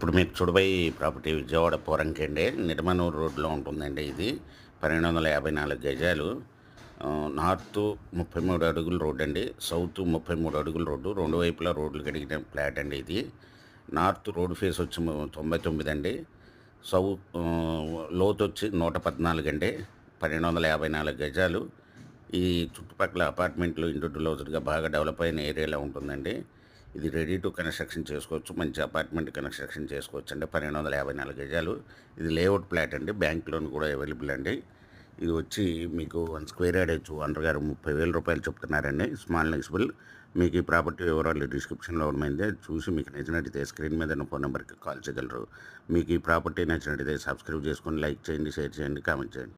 ఇప్పుడు మీరు చూడబోయే ఈ ప్రాపర్టీ విజయవాడ పోరంకి అండి. నిడమనూరు రోడ్లో ఉంటుందండి ఇది. 1254 గజాలు. నార్తు 33 అడుగుల రోడ్ అండి. సౌత్ 33 అడుగుల రోడ్డు. రెండు వైపులా రోడ్లు కడిగిన ఫ్లాట్ అండి ఇది. నార్త్ రోడ్ ఫేస్ వచ్చి 99 అండి. లోతు వచ్చి 114 అండి. 1254 గజాలు. ఈ చుట్టుపక్కల అపార్ట్మెంట్లు ఇండివిజువల్గా బాగా డెవలప్ అయిన ఏరియాలో ఉంటుందండి. ఇది రెడీ టు కన్స్ట్రక్షన్ చేసుకోవచ్చు. మంచి అపార్ట్మెంట్ కన్స్ట్రక్షన్ చేసుకోవచ్చు అండి. 1254 గజాలు. ఇది లేఅవుట్ ప్లాట్ అండి. బ్యాంక్ లోన్ కూడా అవైలబుల్ అండి. ఇది వచ్చి మీకు 1 స్క్వేర్ యార్డ్ వచ్చి ఓనర్ గారు 30,000 రూపాయలు చెప్తున్నారండి. స్మాల్ నెగిసిబుల్. మీకు ఈ ప్రాపర్టీ వివరాలు డిస్క్రిప్షన్లో ఉన్నది. చూసి మీకు నచ్చినట్టయితే స్క్రీన్ మీద ఉన్న ఫోన్ నెంబర్కి కాల్ చేయగలరు. మీకు ఈ ప్రాపర్టీ నచ్చినట్టయితే సబ్స్క్రైబ్ చేసుకొని లైక్ చేయండి, షేర్ చేయండి, కామెంట్ చేయండి.